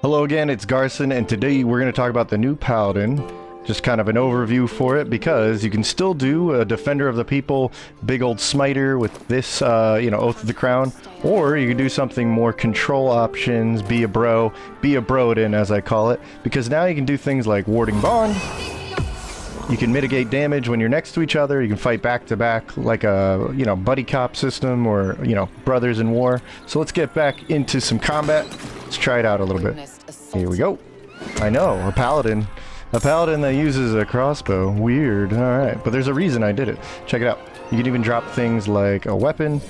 Hello again, it's Garson, and today we're going to talk about the new Paladin. Just kind of an overview for it, because you can still do a Defender of the People, big old smiter with this, Oath of the Crown, or you can do something more control options, be a Broden as I call it, because now you can do things like Warding Bond. You can mitigate damage when you're next to each other. You can fight back to back like a, buddy cop system or, brothers in war. So let's get back into some combat. Let's try it out a little bit. Here we go. I know, a paladin. A paladin that uses a crossbow. Weird. Alright, but there's a reason I did it. Check it out. You can even drop things like a weapon.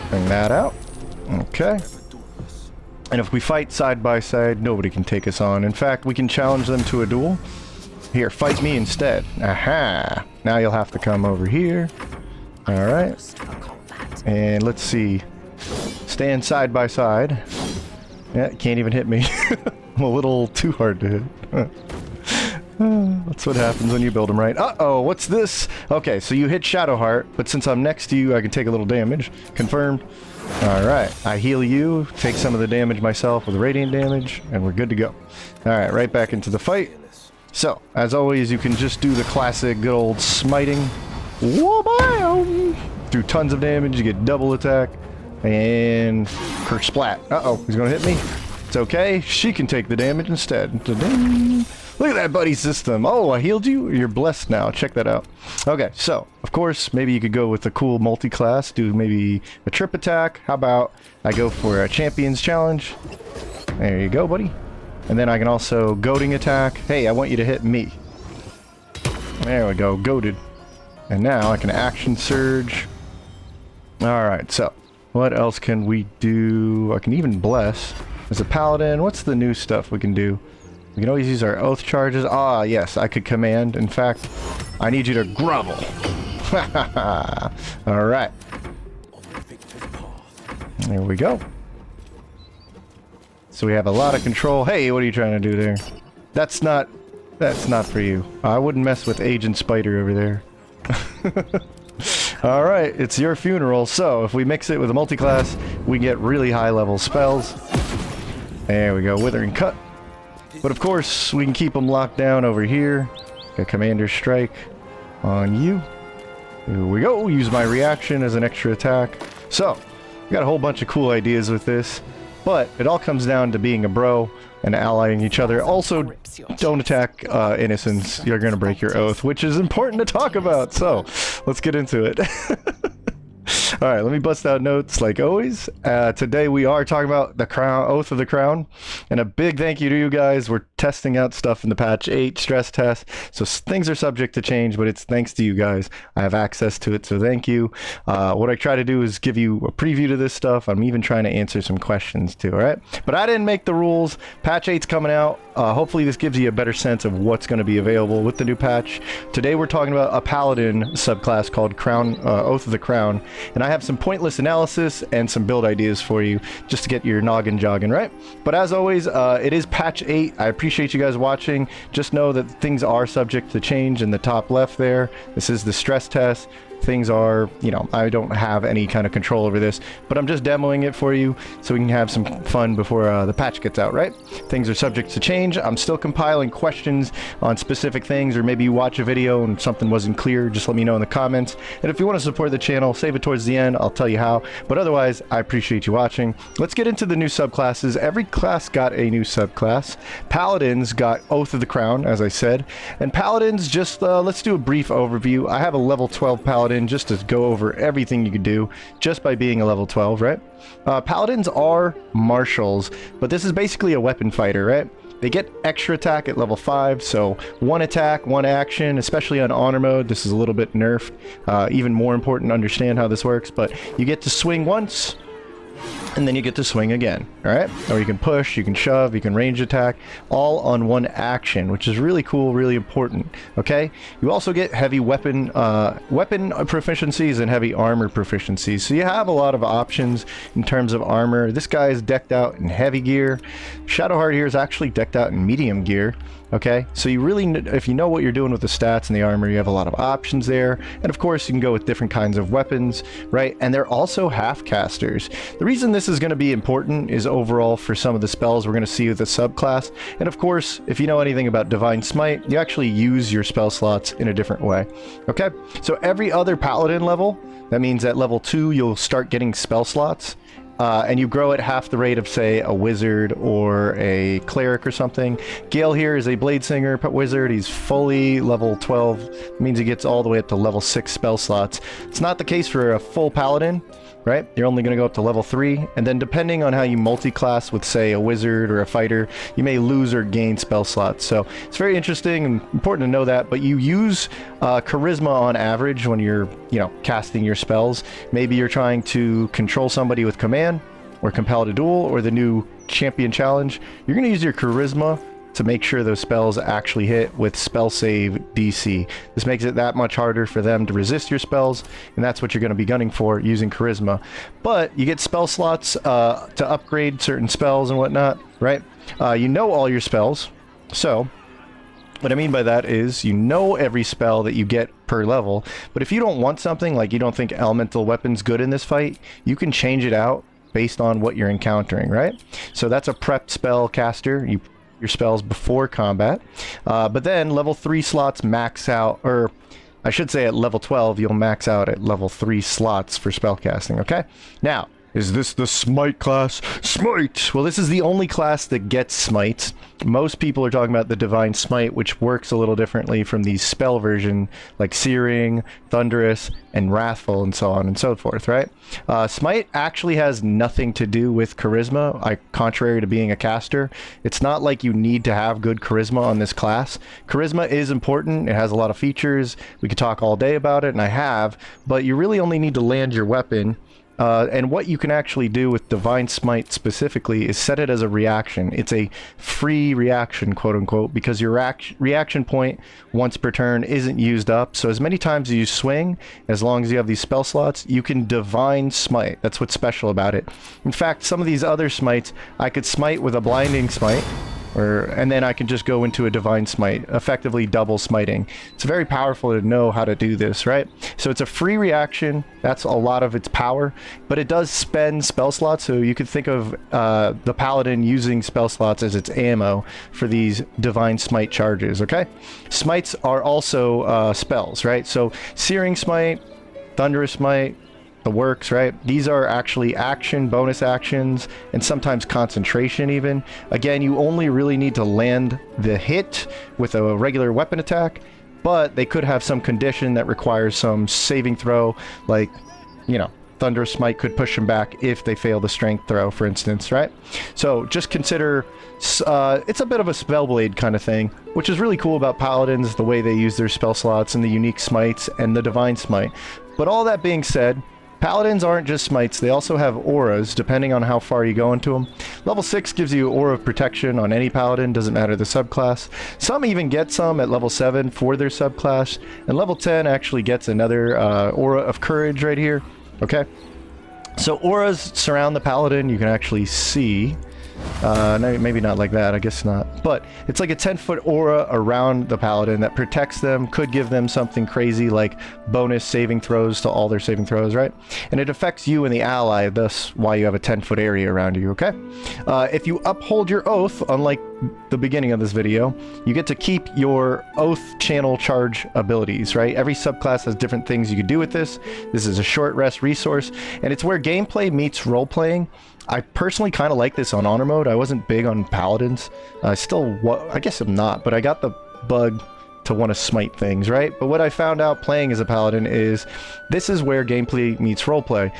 Bring that out. Okay. And if we fight side by side, nobody can take us on. In fact, we can challenge them to a duel. Here, fight me instead. Aha! Now you'll have to come over here. Alright. And let's see. Stand side by side. Yeah, can't even hit me. I'm a little too hard to hit. That's what happens when you build them right. Uh-oh, what's this? Okay, so you hit Shadowheart, but since I'm next to you, I can take a little damage. Confirmed. Alright, I heal you, take some of the damage myself with radiant damage, and we're good to go. Alright, right back into the fight. So, as always, you can just do the classic good old smiting. Whoa-bam! Do tons of damage, you get double attack, and kersplat. Uh-oh, he's gonna hit me. It's okay, she can take the damage instead. Look at that buddy system. Oh, I healed you? You're blessed now. Check that out. Okay, so, of course, maybe you could go with a cool multi-class, do maybe a trip attack. How about I go for a Champions Challenge? There you go, buddy. And then I can also goading attack. Hey, I want you to hit me. There we go, goaded. And now I can action surge. Alright, so what else can we do? I can even bless. As a paladin, what's the new stuff we can do? We can always use our oath charges. Ah, yes, I could command. In fact, I need you to grovel. Alright. There we go. So we have a lot of control. Hey, what are you trying to do there? That's not for you. I wouldn't mess with Agent Spider over there. Alright, it's your funeral. So, if we mix it with a multi-class, we can get really high level spells. There we go, Withering Cut. But of course, we can keep them locked down over here. Got Commander Strike on you. Here we go, use my reaction as an extra attack. So, we got a whole bunch of cool ideas with this. But it all comes down to being a bro and allying each other. Also, don't attack innocents. You're going to break your oath, which is important to talk about. So, let's get into it. Alright, let me bust out notes like always. Today we are talking about the Oath of the Crown. And a big thank you to you guys. We're testing out stuff in the patch 8 stress test. So things are subject to change, but it's thanks to you guys. I have access to it, so thank you. What I try to do is give you a preview to this stuff. I'm even trying to answer some questions too, alright? But I didn't make the rules. Patch 8's coming out. Hopefully this gives you a better sense of what's going to be available with the new patch. Today we're talking about a Paladin subclass called Oath of the Crown. And I have some pointless analysis and some build ideas for you just to get your noggin jogging, right? But as always, it is patch 8. I appreciate you guys watching. Just know that things are subject to change in the top left there. This is the stress test. Things are, I don't have any kind of control over this, but I'm just demoing it for you so we can have some fun before the patch gets out, right? Things are subject to change. I'm still compiling questions on specific things, or maybe you watch a video and something wasn't clear, just let me know in the comments. And if you want to support the channel, save it towards the end. I'll tell you how. But otherwise, I appreciate you watching. Let's get into the new subclasses. Every class got a new subclass. Paladins got Oath of the Crown, as I said. And Paladins, just let's do a brief overview. I have a level 12 Paladin just to go over everything you could do just by being a level 12, right? Paladins are marshals, but this is basically a weapon fighter, right? They get extra attack at level 5, so one attack, one action, especially on honor mode. This is a little bit nerfed. Even more important to understand how this works, but you get to swing once, and then you get to swing again, alright? Or you can push, you can shove, you can range attack, all on one action, which is really cool, really important, okay? You also get heavy weapon proficiencies and heavy armor proficiencies, so you have a lot of options in terms of armor. This guy is decked out in heavy gear. Shadowheart here is actually decked out in medium gear. Okay, so you really, if you know what you're doing with the stats and the armor, you have a lot of options there. And of course, you can go with different kinds of weapons, right? And they're also half casters. The reason this this is going to be important is overall for some of the spells we're going to see with the subclass. And of course, if you know anything about Divine Smite, you actually use your spell slots in a different way. Okay, so every other Paladin level, that means at level 2 you'll start getting spell slots. And you grow at half the rate of, say, a wizard or a cleric or something. Gale here is a blade singer wizard. He's fully level 12. It means he gets all the way up to level 6 spell slots. It's not the case for a full paladin, right? You're only going to go up to level 3. And then depending on how you multi-class with, say, a wizard or a fighter, you may lose or gain spell slots. So it's very interesting and important to know that. But you use charisma on average when you're, casting your spells. Maybe you're trying to control somebody with command, or compel to duel, or the new champion challenge. You're going to use your charisma to make sure those spells actually hit with spell save DC. This makes it that much harder for them to resist your spells, and that's what you're going to be gunning for using charisma. But you get spell slots to upgrade certain spells and whatnot, right? You know all your spells, so what I mean by that is you know every spell that you get per level, but if you don't want something, like you don't think elemental weapon's good in this fight, you can change it out based on what you're encountering, right? So that's a prepped spell caster. You your spells before combat, but then level 3 slots max out, or I should say at level 12 you'll max out at level 3 slots for spellcasting. Okay, now is this the Smite class? Smite! Well, this is the only class that gets Smite. Most people are talking about the Divine Smite, which works a little differently from the spell version, like Searing, Thunderous, and Wrathful, and so on and so forth, right? Smite actually has nothing to do with charisma, contrary to being a caster. It's not like you need to have good charisma on this class. Charisma is important. It has a lot of features. We could talk all day about it, and I have, but you really only need to land your weapon. And what you can actually do with Divine Smite specifically is set it as a reaction. It's a free reaction, quote unquote, because your reaction point once per turn isn't used up. So as many times as you swing, as long as you have these spell slots, you can Divine Smite. That's what's special about it. In fact, some of these other smites, I could smite with a Blinding Smite, and then I can just go into a Divine Smite, effectively double smiting. It's very powerful to know how to do this, right? So it's a free reaction. That's a lot of its power, but it does spend spell slots, so you could think of the Paladin using spell slots as its ammo for these Divine Smite charges, okay? Smites are also spells, right? So Searing Smite, Thunderous Smite, the works, right? These are actually action, bonus actions, and sometimes concentration even. Again, you only really need to land the hit with a regular weapon attack, but they could have some condition that requires some saving throw, like, Thunderous Smite could push them back if they fail the strength throw, for instance, right? So just consider it's a bit of a Spellblade kind of thing, which is really cool about Paladins, the way they use their spell slots and the unique smites and the Divine Smite. But all that being said, Paladins aren't just smites, they also have auras, depending on how far you go into them. Level 6 gives you Aura of Protection on any Paladin, doesn't matter the subclass. Some even get some at level 7 for their subclass, and level 10 actually gets another Aura of Courage right here, okay? So auras surround the Paladin, you can actually see. No, maybe not like that, I guess not. But it's like a 10-foot aura around the Paladin that protects them, could give them something crazy like bonus saving throws to all their saving throws, right? And it affects you and the ally, thus why you have a 10-foot area around you, okay? If you uphold your oath, unlike the beginning of this video, you get to keep your oath channel charge abilities, right? Every subclass has different things you can do with this. This is a short rest resource, and it's where gameplay meets role-playing. I personally kind of like this on honor mode. I wasn't big on paladins. I guess I'm not, but I got the bug to want to smite things, right? But what I found out playing as a paladin is this is where gameplay meets roleplay.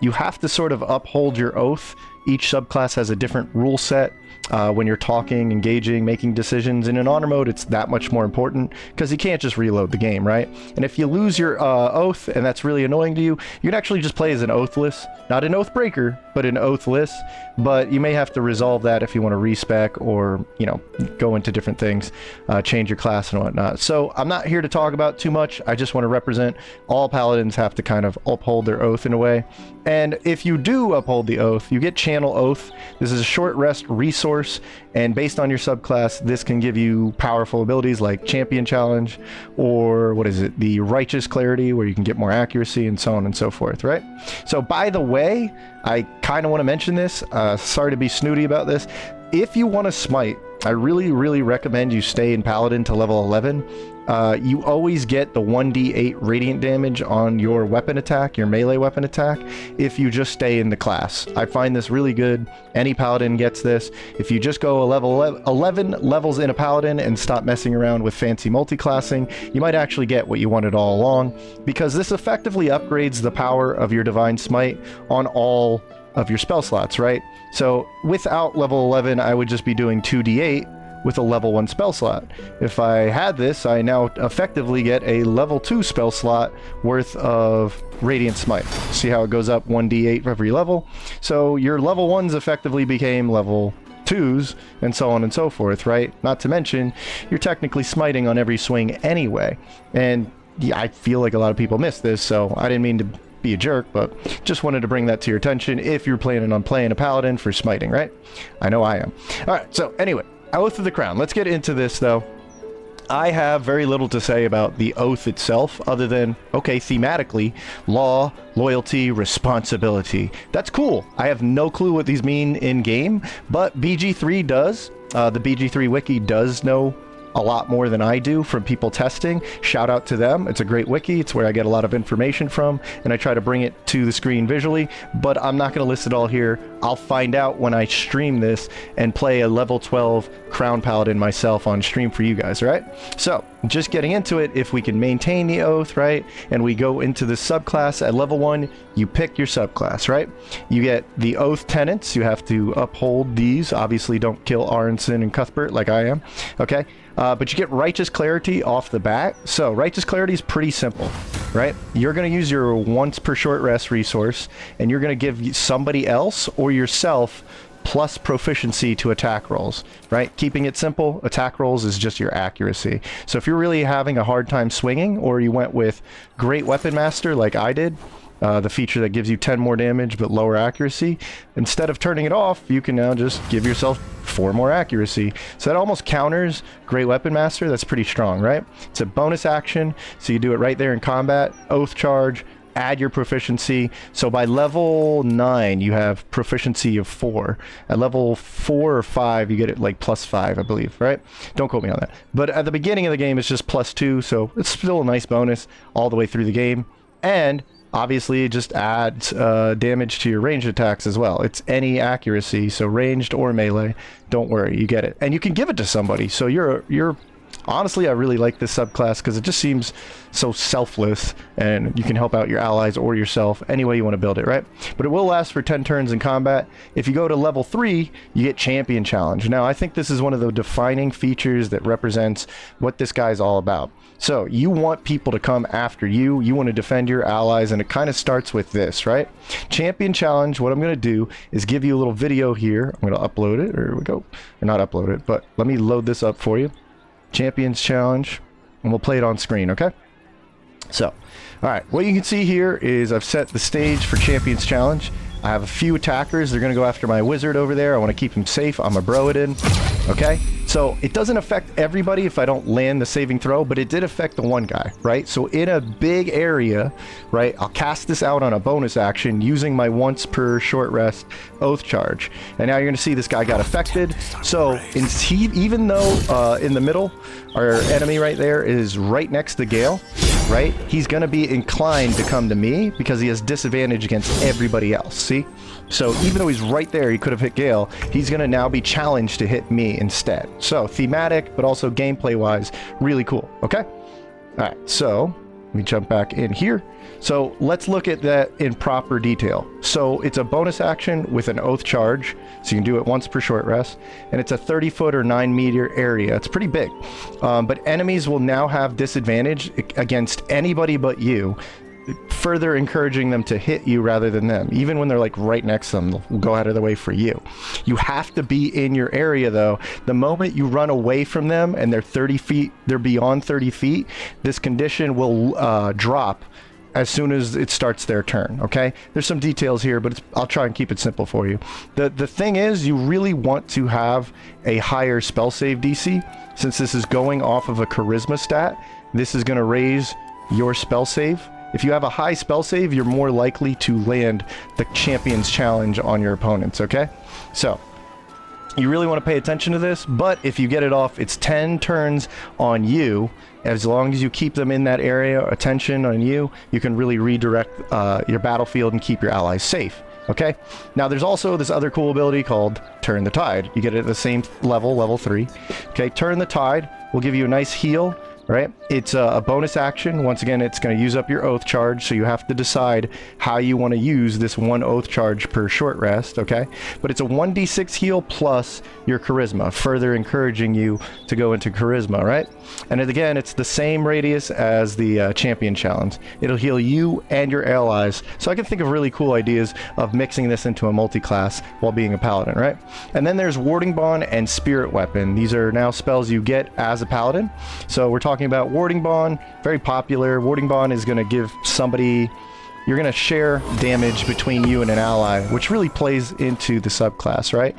You have to sort of uphold your oath. Each subclass has a different rule set. When you're talking, engaging, making decisions. In an honor mode, it's that much more important because you can't just reload the game, right? And if you lose your oath and that's really annoying to you, you can actually just play as an oathless. Not an oath breaker, but an oathless. But you may have to resolve that if you want to respec or, go into different things, change your class and whatnot. So I'm not here to talk about too much. I just want to represent all paladins have to kind of uphold their oath in a way. And if you do uphold the oath, you get champions channel Oath. This is a short rest resource, and based on your subclass, this can give you powerful abilities like Champion Challenge, or what is it, the Righteous Clarity, where you can get more accuracy, and so on and so forth, right? So by the way, I kind of want to mention this. Sorry to be snooty about this. If you want to smite, I really recommend you stay in Paladin to level 11. You always get the 1d8 radiant damage on your weapon attack, your melee weapon attack, if you just stay in the class. I find this really good. Any Paladin gets this. If you just go 11 levels in a Paladin and stop messing around with fancy multiclassing, you might actually get what you wanted all along, because this effectively upgrades the power of your Divine Smite on all of your spell slots, right? So without level 11, I would just be doing 2d8 with a level 1 spell slot. If I had this, I now effectively get a level 2 spell slot worth of Radiant Smite. See how it goes up 1d8 for every level? So your level 1s effectively became level 2s, and so on and so forth, right? Not to mention, you're technically smiting on every swing anyway. And yeah, I feel like a lot of people miss this, so I didn't mean to be a jerk, but just wanted to bring that to your attention if you're planning on playing a Paladin for smiting, right? I know I am. Alright, so anyway, Oath of the Crown. Let's get into this, though. I have very little to say about the Oath itself, other than, okay, thematically, law, loyalty, responsibility. That's cool. I have no clue what these mean in-game, but BG3 does. The BG3 wiki does know a lot more than I do from people testing. Shout out to them. It's a great wiki. It's where I get a lot of information from, and I try to bring it to the screen visually, but I'm not going to list it all here. I'll find out when I stream this and play a level 12 Crown Paladin myself on stream for you guys, right? So, just getting into it, if we can maintain the Oath, right, and we go into the subclass at level 1, you pick your subclass, right? You get the Oath tenets. You have to uphold these. Obviously, don't kill Aronson and Cuthbert like I am, okay? But you get Righteous Clarity off the bat. So Righteous Clarity is pretty simple, right? You're going to use your once per short rest resource, and you're going to give somebody else or yourself plus proficiency to attack rolls, right? Keeping it simple, attack rolls is just your accuracy. So if you're really having a hard time swinging, or you went with Great Weapon Master like I did, the feature that gives you 10 more damage but lower accuracy, instead of turning it off, you can now just give yourself 4 more accuracy. So that almost counters Great Weapon Master. That's pretty strong, right? It's a bonus action, so you do it right there in combat. Oath charge, add your proficiency. So by level 9, you have proficiency of 4. At level 4 or 5, you get it like +5, I believe, right? Don't quote me on that. But at the beginning of the game, it's just +2, so it's still a nice bonus all the way through the game. And obviously, it just adds damage to your ranged attacks as well. It's any accuracy, so ranged or melee. Don't worry, you get it. And you can give it to somebody. So you're honestly, I really like this subclass because it just seems so selfless, and you can help out your allies or yourself any way you want to build it, right? But it will last for 10 turns in combat. If you go to level 3, you get Champion Challenge. Now, I think this is one of the defining features that represents what this guy's all about. So, you want people to come after you. You want to defend your allies, and it kind of starts with this, right? Champion Challenge, what I'm going to do is give you a little video here. I'm going to upload it. Here we go. Or not upload it, but let me load this up for you. Champions Challenge, and we'll play it on screen, okay? So, alright, what you can see here is I've set the stage for Champions Challenge. I have a few attackers. They're going to go after my wizard over there. I want to keep him safe. I'm a bro it in. Okay? So it doesn't affect everybody if I don't land the saving throw, but it did affect the one guy, right? So in a big area, right, I'll cast this out on a bonus action using my once per short rest Oath charge. And now you're going to see this guy got affected. So even though in the middle, our enemy right there is right next to Gale, right? He's going to be inclined to come to me because he has disadvantage against everybody else, see? So even though he's right there, he could have hit Gale, he's going to now be challenged to hit me instead. So thematic, but also gameplay-wise, really cool, okay? All right, so let me jump back in here. So let's look at that in proper detail. So it's a bonus action with an Oath charge, so you can do it once per short rest, and it's a 30-foot or 9-meter area. It's pretty big, but enemies will now have disadvantage against anybody but you, further encouraging them to hit you rather than them. Even when they're like right next to them, they'll go out of the way for you. You have to be in your area though. The moment you run away from them and they're 30 feet, they're beyond 30 feet, this condition will drop as soon as it starts their turn, okay? There's some details here, but I'll try and keep it simple for you. The thing is, you really want to have a higher spell save DC. Since this is going off of a charisma stat, this is going to raise your spell save. If you have a high spell save, you're more likely to land the Champion's Challenge on your opponents, okay? So, you really want to pay attention to this, but if you get it off, it's 10 turns on you. As long as you keep them in that area, attention on you, you can really redirect your battlefield and keep your allies safe, okay? Now, there's also this other cool ability called Turn the Tide. You get it at the same level, level 3. Okay, Turn the Tide will give you a nice heal, right? It's a bonus action. Once again, it's going to use up your oath charge, so you have to decide how you want to use this one oath charge per short rest, okay? But it's a 1d6 heal plus your charisma, further encouraging you to go into charisma, right? And again, it's the same radius as the champion challenge. It'll heal you and your allies. So I can think of really cool ideas of mixing this into a multi-class while being a paladin, right? And then there's Warding Bond and Spirit Weapon. These are now spells you get as a paladin. So we're talking about Warding Bond, very popular. Warding Bond is going to give somebody, you're going to share damage between you and an ally, which really plays into the subclass, right?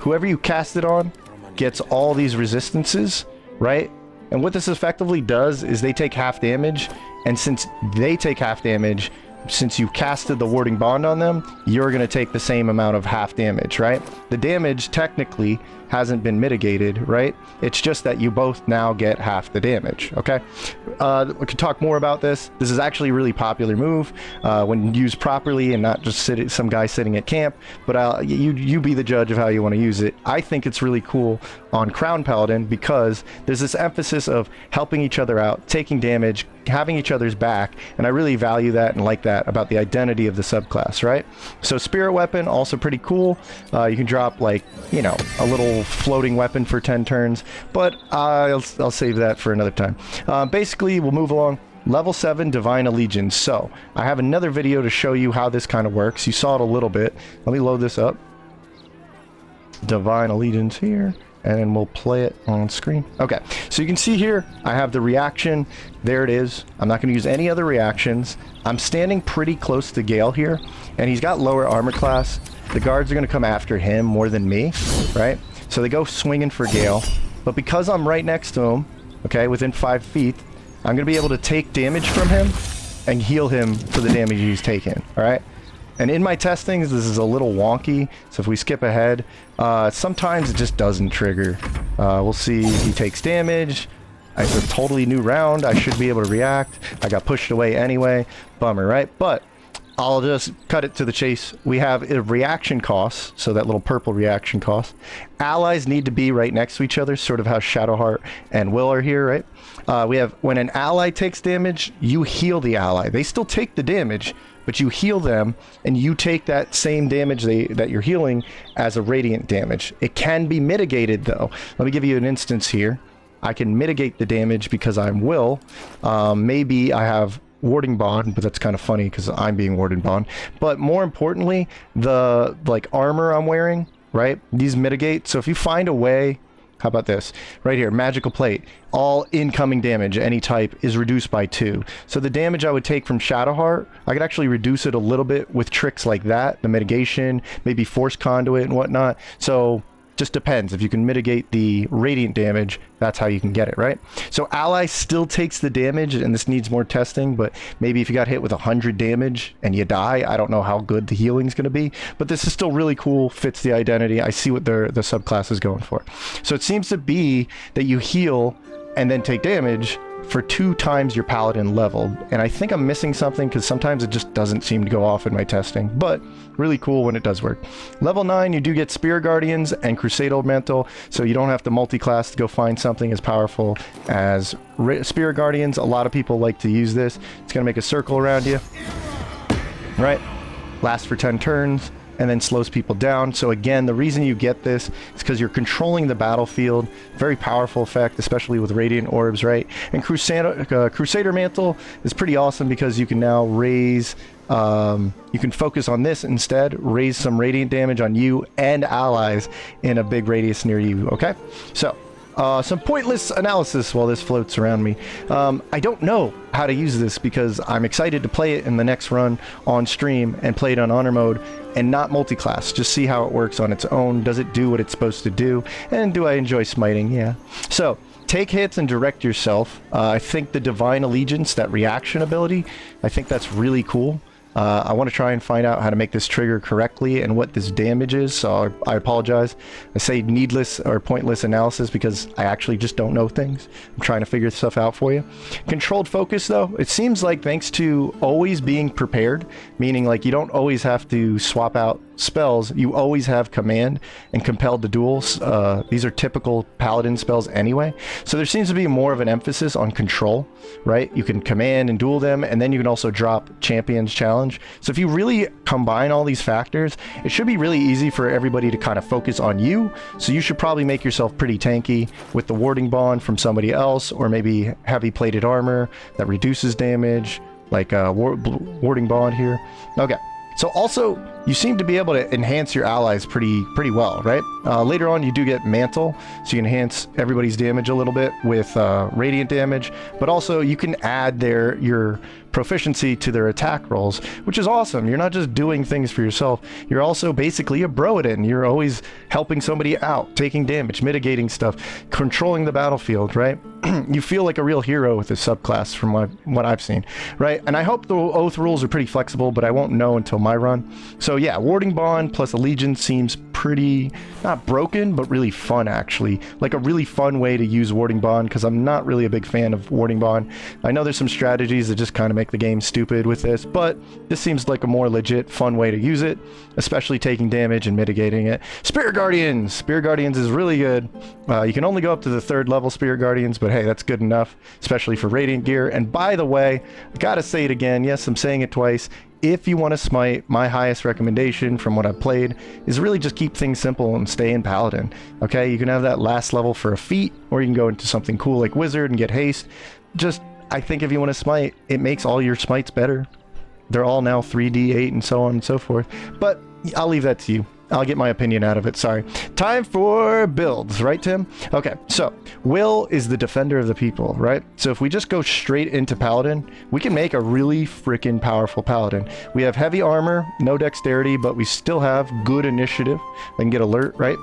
Whoever you cast it on gets all these resistances, right? And what this effectively does is they take half damage, and since they take half damage, since you casted the Warding Bond on them, you're going to take the same amount of half damage, right? The damage technically hasn't been mitigated, right? It's just that you both now get half the damage, okay? We could talk more about this. This is actually a really popular move when used properly and not just some guy sitting at camp, but you be the judge of how you want to use it. I think it's really cool on Crown Paladin because there's this emphasis of helping each other out, taking damage, having each other's back, and I really value that and like that about the identity of the subclass, right? So Spirit Weapon, also pretty cool. You can drop, like, you know, a little floating weapon for 10 turns, but I'll save that for another time. Basically, we'll move along. Level 7 Divine Allegiance. So I have another video to show you how this kind of works. You saw it a little bit. Let me load this up. Divine Allegiance here, and then we'll play it on screen. Okay, so you can see here, I have the reaction. There it is. I'm not going to use any other reactions. I'm standing pretty close to Gale here, and he's got lower armor class. The guards are going to come after him more than me, right? So they go swinging for Gale. But because I'm right next to him, okay, within 5 feet, I'm going to be able to take damage from him and heal him for the damage he's taken, all right? And in my testings, this is a little wonky, so if we skip ahead, sometimes it just doesn't trigger. We'll see he takes damage. It's a totally new round. I should be able to react. I got pushed away anyway. Bummer, right? But I'll just cut it to the chase. We have a reaction cost, so that little purple reaction cost. Allies need to be right next to each other, sort of how Shadowheart and Will are here, right? We have, when an ally takes damage, you heal the ally. They still take the damage, but you heal them, and you take that same damage that you're healing as a radiant damage. It can be mitigated, though. Let me give you an instance here. I can mitigate the damage because I'm Will. Maybe I have Warding Bond, but that's kind of funny because I'm being Warding Bond. But more importantly, the armor I'm wearing, right? These mitigate. So if you find a way, how about this? Right here, Magical Plate. All incoming damage, any type, is reduced by 2. So the damage I would take from Shadowheart, I could actually reduce it a little bit with tricks like that, the mitigation, maybe Force Conduit and whatnot. So just depends. If you can mitigate the radiant damage, that's how you can get it, right? So ally still takes the damage, and this needs more testing, but maybe if you got hit with 100 damage and you die, I don't know how good the healing's going to be, but this is still really cool, fits the identity. I see what the subclass is going for. So it seems to be that you heal and then take damage for 2 times your paladin level, and I think I'm missing something because sometimes it just doesn't seem to go off in my testing, but really cool when it does work. Level 9, you do get Spear Guardians and Crusader Mantle, so you don't have to multi-class to go find something as powerful as Spear Guardians. A lot of people like to use this. It's going to make a circle around you, right? Lasts for 10 turns and then slows people down. So again, the reason you get this is because you're controlling the battlefield. Very powerful effect, especially with Radiant Orbs, right? And Crusader Mantle is pretty awesome because you can now raise, you can focus on this instead, raise some Radiant damage on you and allies in a big radius near you, okay? So some pointless analysis while this floats around me. I don't know how to use this because I'm excited to play it in the next run on stream and play it on honor mode and not multi-class. Just see how it works on its own. Does it do what it's supposed to do? And do I enjoy smiting? Yeah. So, take hits and direct yourself. I think the Divine Allegiance, that reaction ability, I think that's really cool. I want to try and find out how to make this trigger correctly and what this damage is, so I apologize. I say needless or pointless analysis because I actually just don't know things. I'm trying to figure stuff out for you. Controlled focus, though, it seems like thanks to always being prepared, meaning like you don't always have to swap out spells, you always have command and compelled to duels. These are typical Paladin spells anyway, so there seems to be more of an emphasis on control, right? You can command and duel them, and then you can also drop Champion's Challenge. So if you really combine all these factors, it should be really easy for everybody to kind of focus on you. So you should probably make yourself pretty tanky with the warding bond from somebody else, or maybe heavy plated armor that reduces damage, like warding bond here. Okay. So also, you seem to be able to enhance your allies pretty well, right? Later on, you do get Mantle, so you can enhance everybody's damage a little bit with radiant damage, but also you can add your proficiency to their attack rolls, which is awesome. You're not just doing things for yourself, you're also basically a Broadin. You're always helping somebody out, taking damage, mitigating stuff, controlling the battlefield, right? You feel like a real hero with this subclass from what I've seen, right? And I hope the Oath rules are pretty flexible, but I won't know until my run. So yeah, Warding Bond plus Allegiance seems pretty, not broken, but really fun actually. Like a really fun way to use Warding Bond, because I'm not really a big fan of Warding Bond. I know there's some strategies that just kind of make the game stupid with this, but this seems like a more legit, fun way to use it, especially taking damage and mitigating it. Spirit Guardians! Spirit Guardians is really good. You can only go up to the 3rd level Spirit Guardians, but hey, that's good enough, especially for Radiant gear. And by the way, I gotta say it again, yes, I'm saying it twice, if you want to smite, my highest recommendation from what I've played is really just keep things simple and stay in Paladin. Okay, you can have that last level for a feat, or you can go into something cool like Wizard and get haste. Just, I think if you want to smite, it makes all your smites better. They're all now 3d8 and so on and so forth. But I'll leave that to you. I'll get my opinion out of it, sorry. Time for builds, right, Tim? Okay, so Will is the defender of the people, right? So if we just go straight into Paladin, we can make a really freaking powerful Paladin. We have heavy armor, no dexterity, but we still have good initiative. I can get alert, right?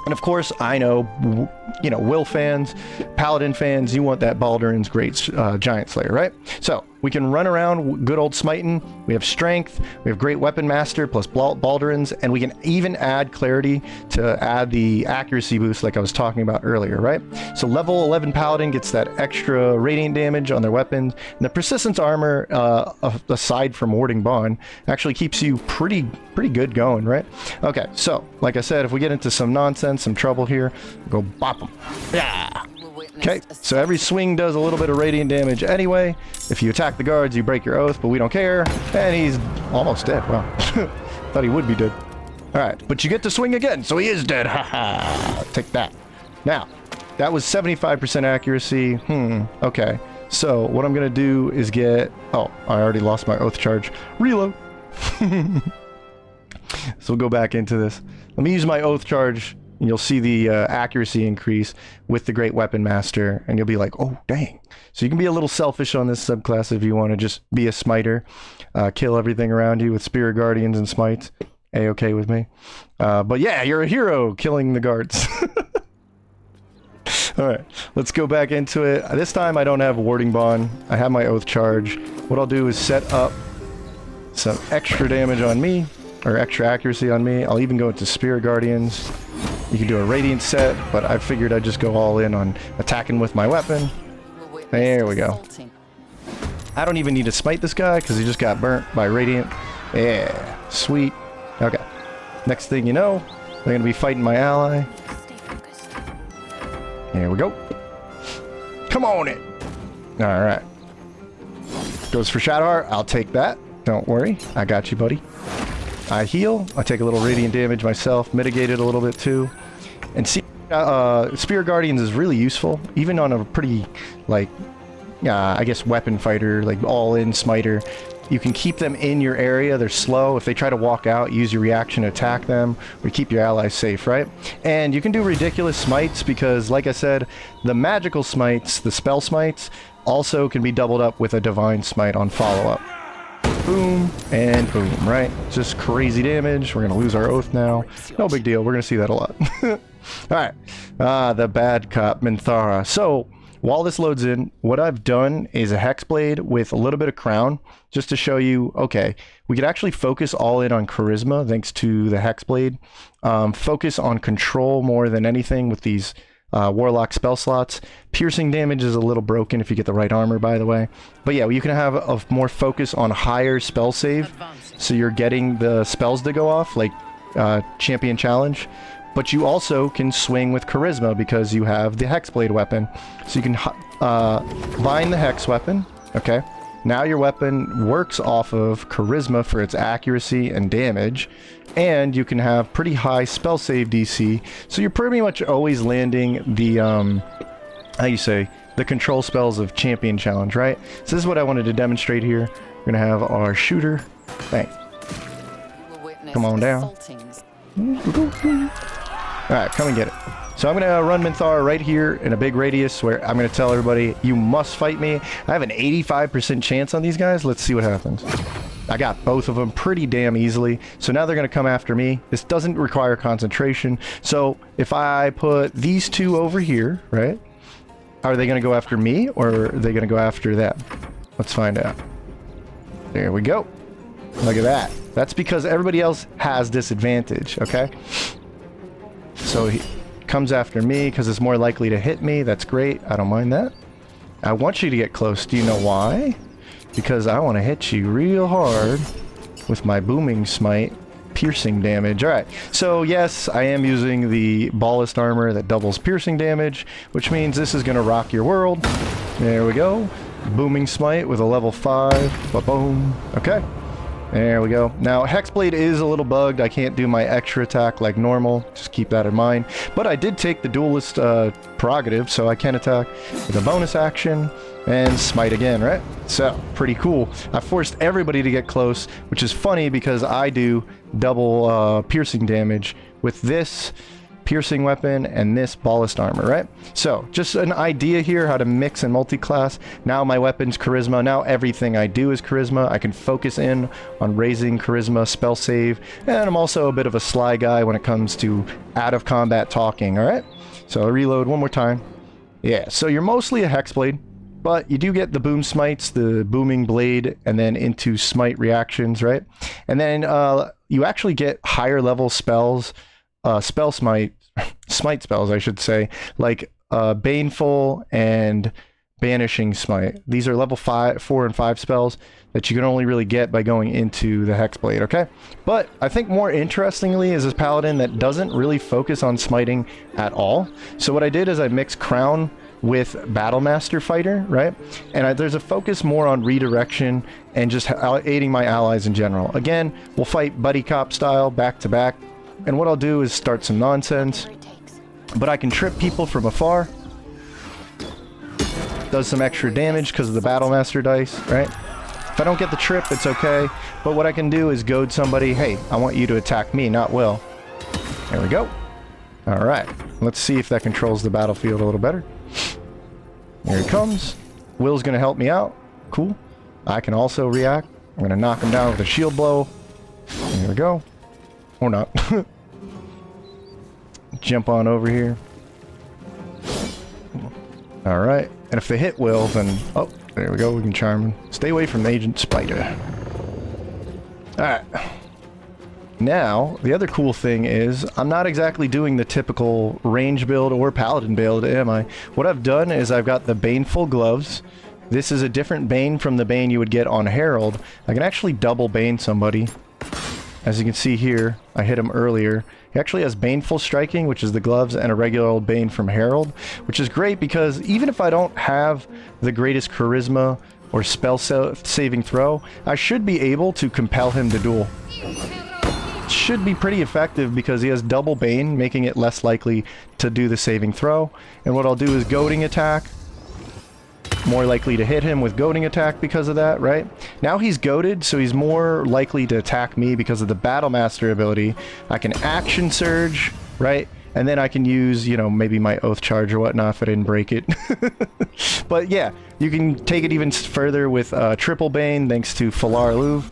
And of course, I know, you know, Will fans, Paladin fans, you want that Baldur's Great Giant Slayer, right? So we can run around good old smiting. We have strength. We have great weapon master plus Baldurins, and we can even add clarity to add the accuracy boost like I was talking about earlier, right? So level 11 Paladin gets that extra radiant damage on their weapons, and the persistence armor, aside from warding bond, actually keeps you pretty good going, right? Okay, so like I said, if we get into some nonsense, some trouble here, go bop them. Yeah. Okay, so every swing does a little bit of radiant damage anyway. If you attack the guards, you break your oath, but we don't care. And he's almost dead. Wow. Thought he would be dead. Alright, but you get to swing again, so he is dead. Haha. Take that. Now, that was 75% accuracy. Okay. So, what I'm going to do is get... Oh, I already lost my oath charge. Reload. So we'll go back into this. Let me use my oath charge, and you'll see the accuracy increase with the Great Weapon Master, and you'll be like, oh, dang. So you can be a little selfish on this subclass if you want to just be a smiter, kill everything around you with Spirit Guardians and Smites. A-okay with me. But yeah, you're a hero killing the guards. Alright, let's go back into it. This time I don't have Warding Bond. I have my Oath Charge. What I'll do is set up some extra damage on me, or extra accuracy on me. I'll even go into Spirit Guardians. You can do a Radiant set, but I figured I'd just go all in on attacking with my weapon. There we go. I don't even need to smite this guy because he just got burnt by Radiant. Yeah, sweet. Okay. Next thing you know, they're going to be fighting my ally. Here we go. Come on in. Alright. Goes for Shadowheart. I'll take that. Don't worry. I got you, buddy. I heal. I take a little radiant damage myself. Mitigate it a little bit too. And see, Spirit Guardians is really useful. Even on a pretty, like, I guess weapon fighter, like all-in smiter. You can keep them in your area. They're slow. If they try to walk out, use your reaction to attack them or keep your allies safe, right? And you can do ridiculous smites because, like I said, the magical smites, the spell smites, also can be doubled up with a divine smite on follow-up. Boom and boom, right? Just crazy damage. We're going to lose our oath now. No big deal. We're going to see that a lot. Alright. The bad cop, Minthara. So, while this loads in, what I've done is a Hexblade with a little bit of Crown, just to show you, okay, we could actually focus all in on Charisma, thanks to the Hexblade. Focus on Control more than anything with these Warlock spell slots. Piercing damage is a little broken if you get the right armor, by the way. But yeah, you can have a more focus on higher spell save, so you're getting the spells to go off, like Champion Challenge. But you also can swing with Charisma because you have the Hexblade weapon. So you can bind the Hex weapon, okay? Now your weapon works off of Charisma for its accuracy and damage. And you can have pretty high spell save DC. So you're pretty much always landing the, the control spells of Champion Challenge, right? So this is what I wanted to demonstrate here. We're gonna have our shooter. Bang. Come on down. Alright, come and get it. So I'm going to run Minthara right here in a big radius where I'm going to tell everybody, you must fight me. I have an 85% chance on these guys. Let's see what happens. I got both of them pretty damn easily. So now they're going to come after me. This doesn't require concentration. So if I put these two over here, right? Are they going to go after me or are they going to go after them? Let's find out. There we go. Look at that. That's because everybody else has disadvantage, okay? So he comes after me because it's more likely to hit me. That's great. I don't mind that. I want you to get close. Do you know why? Because I want to hit you real hard with my booming smite, piercing damage. Alright, so yes, I am using the ballast armor that doubles piercing damage, which means this is going to rock your world. There we go. Booming smite with a level 5. Ba-boom. Okay. There we go. Now, Hexblade is a little bugged. I can't do my extra attack like normal. Just keep that in mind. But I did take the Duelist prerogative, so I can attack with a bonus action and smite again, right? So, pretty cool. I forced everybody to get close, which is funny because I do double piercing damage with this piercing weapon and this ballast armor, right? So just an idea here how to mix and multi-class. Now my weapon's charisma. Now everything I do is charisma. I can focus in on raising charisma, spell save, and I'm also a bit of a sly guy when it comes to out of combat talking, all right? So I'll reload one more time. Yeah, so you're mostly a Hexblade, but you do get the boom smites, the booming blade, and then into smite reactions, right? And then you actually get higher level spells, spell smite spells, I should say, like Baneful and Banishing Smite. These are level 4 and 5 spells that you can only really get by going into the Hexblade, okay? But I think more interestingly is this Paladin that doesn't really focus on smiting at all. So what I did is I mixed Crown with Battlemaster Fighter, right? And there's a focus more on redirection and just aiding my allies in general. Again, we'll fight buddy cop style, back to back. And what I'll do is start some nonsense, but I can trip people from afar. Does some extra damage because of the Battlemaster dice, right? If I don't get the trip, it's okay. But what I can do is goad somebody, hey, I want you to attack me, not Will. There we go. Alright, let's see if that controls the battlefield a little better. Here he comes. Will's going to help me out. Cool. I can also react. I'm going to knock him down with a shield blow. There we go. Or not. Jump on over here. Alright. And if they hit Will, then... Oh, there we go. We can charm him. Stay away from Agent Spider. Alright. Now, the other cool thing is, I'm not exactly doing the typical range build or paladin build, am I? What I've done is I've got the Baneful gloves. This is a different Bane from the Bane you would get on Herald. I can actually double Bane somebody. As you can see here, I hit him earlier. He actually has Baneful Striking, which is the gloves, and a regular old Bane from Herald, which is great because even if I don't have the greatest charisma or spell saving throw, I should be able to compel him to duel. Should be pretty effective because he has double Bane, making it less likely to do the saving throw. And what I'll do is goading attack. more likely to hit him with goading attack because of that, right? Now he's goaded, so he's more likely to attack me because of the Battle Master ability. I can action surge, right? And then I can use, you know, maybe my Oath Charge or whatnot if I didn't break it. But yeah, you can take it even further with Triple Bane thanks to Falar Louv,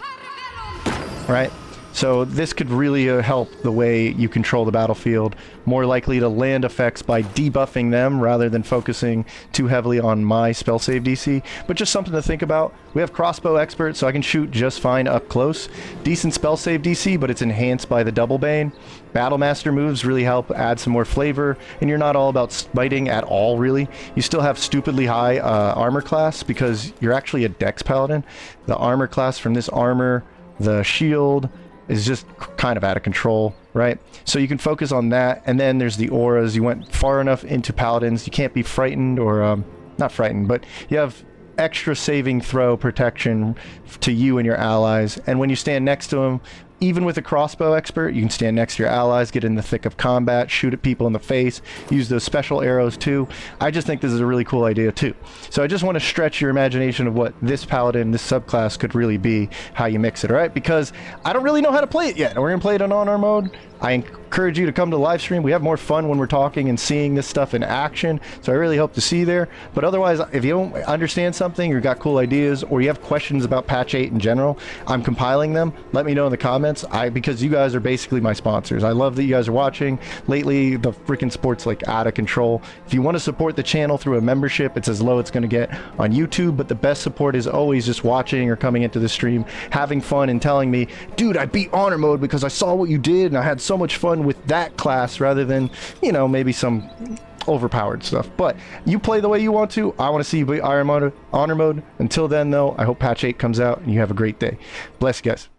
right? So this could really help the way you control the battlefield. More likely to land effects by debuffing them rather than focusing too heavily on my spell save DC. But just something to think about. We have crossbow expert, so I can shoot just fine up close. Decent spell save DC, but it's enhanced by the double bane. Battle Master moves really help add some more flavor, and you're not all about smiting at all, really. You still have stupidly high armor class because you're actually a Dex Paladin. The armor class from this armor, the shield, is just kind of out of control, right? So you can focus on that, and then there's the auras. You went far enough into paladins, you can't be frightened, or not frightened, but you have extra saving throw protection to you and your allies, and when you stand next to them, even with a crossbow expert, you can stand next to your allies, get in the thick of combat, shoot at people in the face, use those special arrows too. I just think this is a really cool idea too. So I just want to stretch your imagination of what this paladin, this subclass could really be, how you mix it, all right? Because I don't really know how to play it yet. We're going to play it on honor mode. I encourage you to come to the live stream. We have more fun when we're talking and seeing this stuff in action, so I really hope to see you there. But otherwise, if you don't understand something or got cool ideas or you have questions about patch 8 in general, I'm compiling them. Let me know in the comments, because you guys are basically my sponsors. I love that you guys are watching. Lately, the freaking sport's like out of control. If you want to support the channel through a membership, it's as low as it's going to get on YouTube, but the best support is always just watching or coming into the stream, having fun and telling me, dude, I beat honor mode because I saw what you did and I had so much fun with that class rather than, you know, maybe some overpowered stuff. But you play the way you want to. I want to see you beat honor mode. Until then, though, I hope patch 8 comes out and you have a great day. Bless you guys.